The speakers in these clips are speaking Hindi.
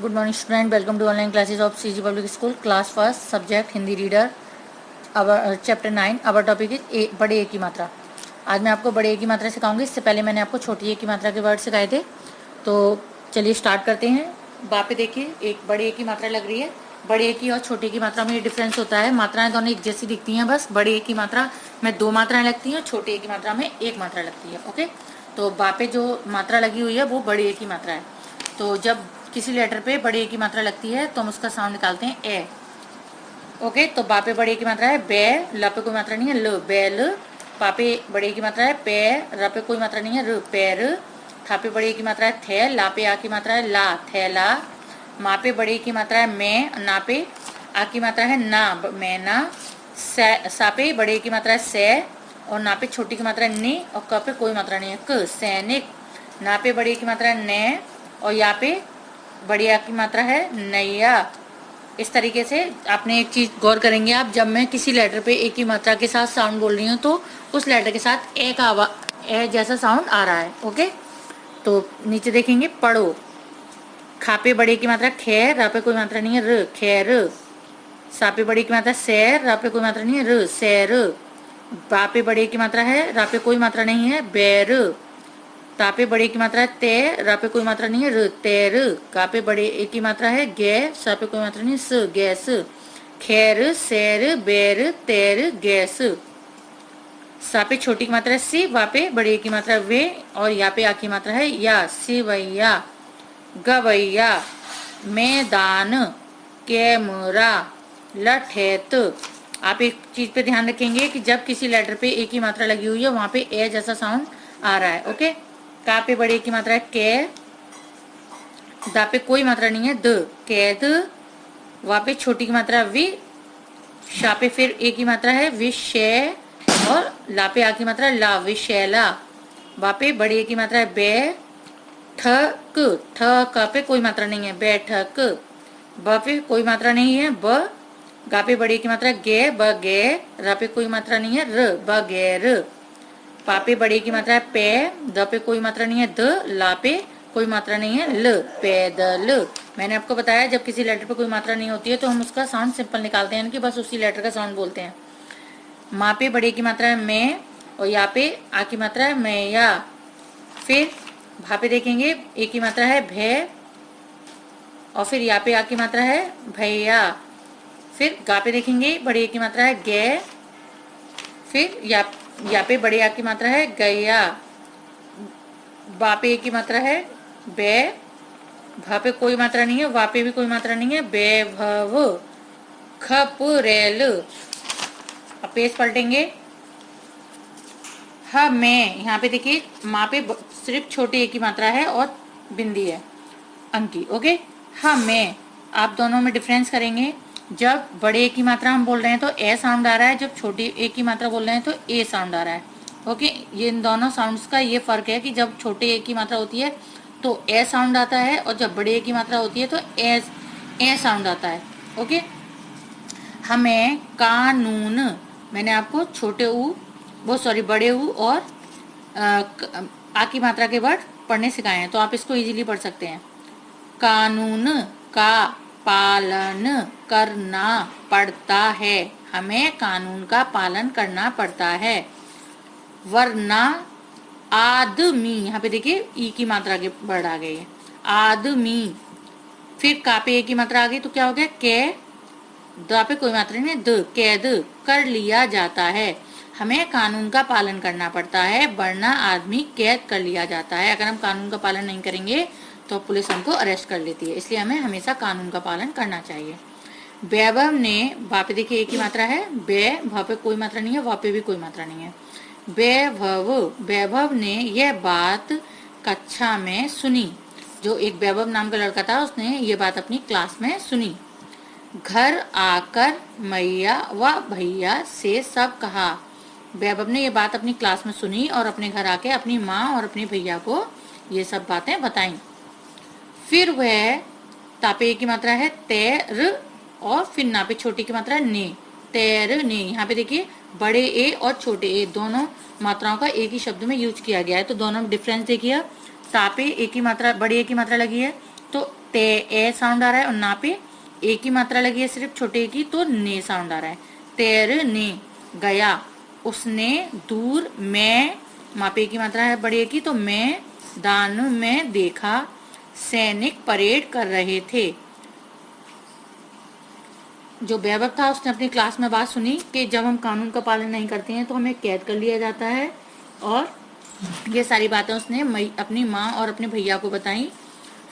Good morning student, welcome to online classes of CG public school, class first, subject Hindi reader, our chapter 9। Our topic is बड़े ए की मात्रा। आज मैं आपको बड़े ए की मात्रा सिखाऊंगी। इससे पहले मैंने आपको छोटी ए की मात्रा के वर्ड सिखाए थे। तो चलिए स्टार्ट करते हैं। वहाँ पे देखिए एक बड़े ए की मात्रा लग रही है। बड़े ए की और छोटे की मात्रा में ये डिफरेंस होता है। मात्राएं दोनों एक जैसी दिखती हैं, बस बड़े ए की मात्रा में 2 मात्राएं लगती हैं, छोटे ए की मात्रा में 1 मात्रा लगती है। ओके, तो वहाँ पे जो मात्रा लगी हुई है वो बड़े ए की मात्रा है। तो जब किसी लेटर पे बड़े ए की मात्रा लगती है तो हम उसका साउंड निकालते हैं ए। ओके, तो बा पे बड़े ए की मात्रा है बे, ला पे कोई मात्रा नहीं है ल, बैल। पा पे बड़े ए की मात्रा है पे, रा पे कोई मात्रा नहीं है र, पैर। था पे बड़े ए की मात्रा है थे, ला पे आ की मात्रा है ला, थैला। मा पे बड़े ए की मात्रा है मैं, ना पे आ की मात्रा है ना, मैना। सा पे बड़े ए की मात्रा है से, और ना पे छोटी की मात्रा है नी, और क पे कोई मात्रा नहीं है क, सैनिक। ना पे बड़ी की मात्रा है ने, और यहाँ पे बढ़िया की मात्रा है नैया। इस तरीके से आपने एक चीज गौर करेंगे आप, जब मैं किसी लेटर पे ए की मात्रा के साथ साउंड बोल रही हूँ तो उस लेटर के साथ ए का ए जैसा साउंड आ रहा है। ओके, तो नीचे देखेंगे पढ़ो। खा पे बड़े की मात्रा खे, रा पे कोई मात्रा नहीं है र, खैर। सा पे बड़ी की मात्रा सैर, रा पे कोई मात्रा नहीं है र, सैर। बा पे बड़े की मात्रा है, रा पे कोई मात्रा नहीं है बैर। ता पे बड़े की मात्रा है ते, रा पे कोई मात्रा नहीं है र, तैर। का पे बड़े ए की मात्रा है गे, सा पे कोई मात्रा नहीं है स, गैस। खैर, सैर, बैर, तैर, गैस। सा पे छोटी की मात्रा है सी, वा पे बड़े ए की मात्रा है वे, और या पे आ की मात्रा है या, सिवैया, गवैया, मैदान, कैमरा, लठैत। आप एक चीज पे ध्यान रखेंगे कि जब किसी लेटर पे ए की मात्रा लगी हुई है वहां पे ए जैसा साउंड आ रहा है। ओके, का पे बड़े की मात्रा है कै, दा पे कोई मात्रा नहीं है द, कैद। वा पे छोटी की मात्रा वि, शा पे फिर ए की मात्रा है विषय, और ला पे आ की मात्रा ला, विशैला। वा पे बड़ी ए की मात्रा है बे, ठक, ठ का पे कोई मात्रा नहीं है बैठक। ब पे कोई मात्रा नहीं है ब, गा पे बड़ी की मात्रा गे, ब गे, रा पे कोई मात्रा नहीं है र, ब गैर। पा पे बड़े की मात्रा है पे, द पे कोई मात्रा नहीं है द, ला पे कोई मात्रा नहीं है ल, पैदल। मैंने आपको बताया जब किसी लेटर पे कोई मात्रा नहीं होती है तो हम उसका साउंड सिंपल निकालते हैं, कि बस उसी लेटर का साउंड बोलते हैं। माँ पे बड़े की मात्रा है मैं, और यहाँ पे आ की मात्रा है मैया। फिर भा पे देखेंगे ए की मात्रा है भे, और फिर यहाँ पे आ की मात्रा है भैया। फिर गा पे देखेंगे बड़े ए की मात्रा है गे, फिर या पे बड़े आ की मात्रा है गैया। बा पे ए की मात्रा है बे, भा पे कोई मात्रा नहीं है, वा पे भी कोई मात्रा नहीं है बेभव, खपरेल। अब पेज पलटेंगे। हाँ मैं, यहाँ पे देखिए माँ पे सिर्फ छोटी ए की मात्रा है और बिंदी है अंकी। ओके, हाँ मैं, आप दोनों में डिफरेंस करेंगे। जब बड़े ए की मात्रा हम बोल रहे हैं तो ए साउंड आ रहा है, जब छोटी ए की मात्रा बोल रहे हैं तो ए साउंड आ रहा है। ओके, ये इन दोनों साउंड्स का ये फर्क है कि जब छोटे ए की मात्रा होती है तो ए साउंड आता है, और जब बड़े ए की मात्रा होती है तो ए साउंड आता है। ओके, हमें कानून, मैंने आपको छोटे ऊ, वो सॉरी बड़े ऊ और आ की मात्रा के वर्ड पढ़ने सिखाए हैं, तो आप इसको इजीली पढ़ सकते हैं। कानून का पालन करना पड़ता है, हमें कानून का पालन करना पड़ता है। वरना आदमी, यहाँ पे देखिए ई की मात्रा के वर्ड आ गए, आदमी। फिर का पे ए की मात्रा आ गई तो क्या हो गया कै, द पे कोई मात्रा नहीं, द, कैद कर लिया जाता है। हमें कानून का पालन करना पड़ता है, वरना आदमी कैद कर लिया जाता है। अगर हम कानून का पालन नहीं करेंगे तो पुलिस हमको अरेस्ट कर लेती है, इसलिए हमें हमेशा कानून का पालन करना चाहिए। वैभव ने, वहाँ पे देखिए एक ही मात्रा है बे, वहाँ पे कोई मात्रा नहीं है, वहाँ पे भी कोई मात्रा नहीं है। वैभव, वैभव ने यह बात कक्षा में सुनी। जो एक वैभव नाम का लड़का था उसने ये बात अपनी क्लास में सुनी। घर आकर मैया व भैया से सब कहा। वैभव ने ये बात अपनी क्लास में सुनी और अपने घर आके अपनी माँ और अपने भैया को ये सब बातें बताई। फिर वह, तापे की मात्रा है तैर, और फिर ना पे छोटी की मात्रा है ने, तैर ने। यहाँ पे देखिए बड़े ए और छोटे ए दोनों मात्राओं का एक ही शब्द में यूज किया गया है, तो दोनों में डिफरेंस देखिए। तापे ए की मात्रा, बड़ी ए की मात्रा लगी है तो ते ए साउंड आ रहा है, और ना पे ए की मात्रा लगी है सिर्फ छोटे की, तो ने साउंड आ रहा है। तैरने गया, उसने दूर मैं, मापे की मात्रा है बड़े की, तो मैं दान में देखा, सैनिक परेड कर रहे थे। जो वैभव था उसने अपनी क्लास में बात सुनी कि जब हम कानून का पालन नहीं करते हैं तो हमें कैद कर लिया जाता है, और ये सारी बातें उसने अपनी माँ और अपने भैया को बताई।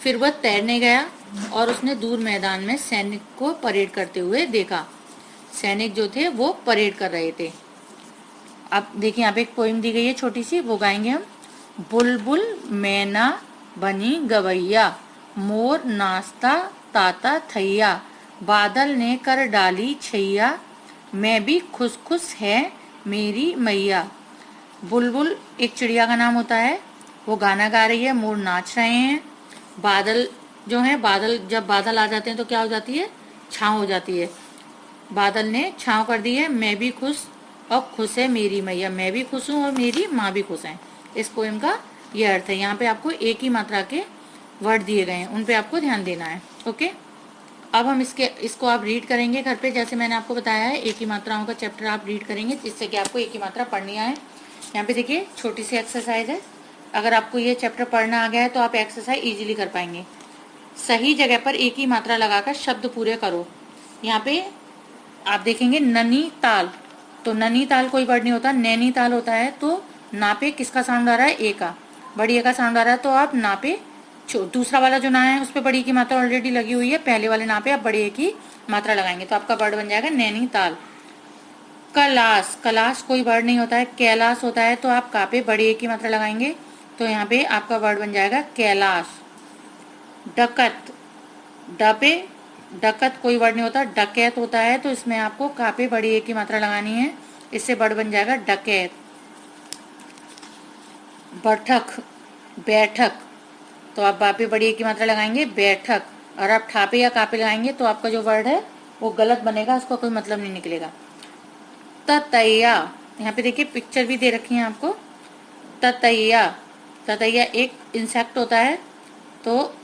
फिर वह तैरने गया और उसने दूर मैदान में सैनिक को परेड करते हुए देखा। सैनिक जो थे वो परेड कर रहे थे। अब देखिए यहाँ पे एक पोइम दी गई है छोटी सी, वो गाएंगे हम। बुलबुल मैना बनी गवैया, मोर नाचता ताता थैया, बादल ने कर डाली छैया, मैं भी खुश खुश है मेरी मैया। बुलबुल एक चिड़िया का नाम होता है, वो गाना गा रही है, मोर नाच रहे हैं, बादल जो है, बादल जब बादल आ जाते हैं तो क्या हो जाती है, छाँव हो जाती है। बादल ने छाँव कर दी है, मैं भी खुश और खुश है मेरी मैया, मैं भी खुश हूँ और मेरी माँ भी खुश है। इस पोएम का ये अर्थ है। यहाँ पे आपको एक ही मात्रा के वर्ड दिए गए हैं, उन पे आपको ध्यान देना है। ओके, अब हम इसको आप रीड करेंगे घर पे, जैसे मैंने आपको बताया है एक ही मात्राओं का चैप्टर आप रीड करेंगे जिससे कि आपको एक ही मात्रा पढ़नी आए। यहाँ पे देखिए छोटी सी एक्सरसाइज है, अगर आपको ये चैप्टर पढ़ना आ गया है तो आप एक्सरसाइज इजीली कर पाएंगे। सही जगह पर एक ही मात्रा लगाकर शब्द पूरे करो। यहाँ पे आप देखेंगे नैनीताल, तो नैनीताल कोई वर्ड नहीं होता, नैनीताल होता है। तो ना पे किसका साउंड आ रहा है, ए का, बड़ी ए का साउंड आ रहा है, तो आप ना पे दूसरा वाला जो ना है उस पर बड़ी की मात्रा ऑलरेडी लगी हुई है, पहले वाले ना पे आप बड़ी ए की मात्रा लगाएंगे तो आपका वर्ड बन जाएगा नैनीताल। कैलाश, कैलाश कोई वर्ड नहीं होता है, कैलाश होता है, तो आप का पे बड़ी ए की मात्रा लगाएंगे तो यहाँ पे आपका वर्ड बन जाएगा कैलाश। डकत, डपे डकत कोई वर्ड नहीं होता, डकैत होता है, तो इसमें आपको का पे बड़ी ए की मात्रा लगानी है, इससे वर्ड बन जाएगा डकैत। बैठक, बैठक, तो आप बापे बड़ी ए की मात्रा लगाएंगे बैठक, और आप ठापे या कापे लगाएंगे तो आपका जो वर्ड है वो गलत बनेगा, उसका कोई मतलब नहीं निकलेगा। ततैया, यहाँ पे देखिए पिक्चर भी दे रखी है आपको। ततैया, ततैया एक इंसेक्ट होता है, तो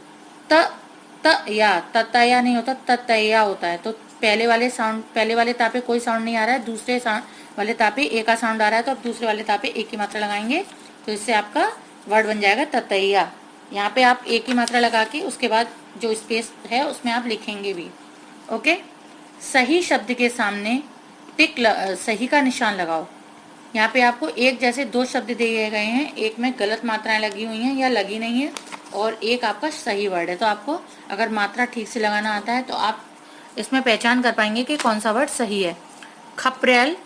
ततैया नहीं होता, ततैया होता है। तो पहले वाले तापे कोई साउंड नहीं आ रहा है, दूसरे वाले तापे ए का साउंड आ रहा है, तो आप दूसरे वाले तापे ए की मात्रा लगाएंगे तो इससे आपका वर्ड बन जाएगा ततैया। यहाँ पे आप एक ही मात्रा लगा के उसके बाद जो स्पेस है उसमें आप लिखेंगे भी। ओके, सही शब्द के सामने सही का निशान लगाओ। यहाँ पे आपको एक जैसे दो शब्द दिए गए हैं, एक में गलत मात्राएं लगी हुई हैं या लगी नहीं है, और एक आपका सही वर्ड है। तो आपको अगर मात्रा ठीक से लगाना आता है तो आप इसमें पहचान कर पाएंगे कि कौन सा वर्ड सही है। खपरेल,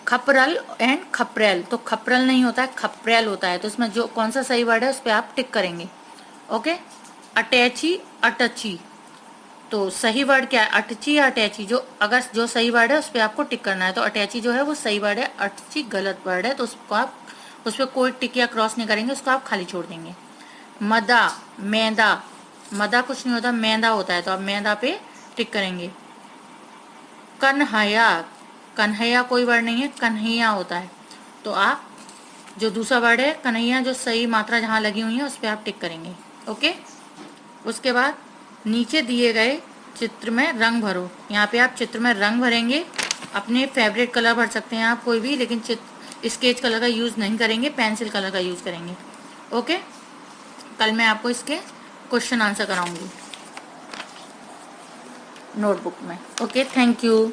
खपरल एंड खपरेल, तो खपरल नहीं होता है, खपरेल होता है, तो इसमें जो कौन सा सही वर्ड है उस पर आप टिक करेंगे। ओके, अटैची, अटची, तो सही वर्ड क्या है, अटची या अटैची, अगर जो सही वर्ड है उस पर आपको टिक करना है। तो अटैची जो है वो सही वर्ड है, अटची गलत वर्ड है, तो उसको आप उस पर कोई टिक या क्रॉस नहीं करेंगे, उसको आप खाली छोड़ देंगे। मदा, मैदा, मदा कुछ नहीं होता, मैदा होता है, तो आप मैदा पे टिक करेंगे। कन्हैया, कन्हैया कोई वर्ड नहीं है, कन्हैया होता है, तो आप जो दूसरा वर्ड है कन्हैया, जो सही मात्रा जहाँ लगी हुई है उस पर आप टिक करेंगे। ओके, उसके बाद नीचे दिए गए चित्र में रंग भरो। यहाँ पे आप चित्र में रंग भरेंगे, अपने फेवरेट कलर भर सकते हैं आप कोई भी, लेकिन स्केच कलर का यूज़ नहीं करेंगे, पेंसिल कलर का यूज़ करेंगे। ओके, कल मैं आपको इसके क्वेश्चन आंसर कराऊंगी नोटबुक में। Okay, thank you.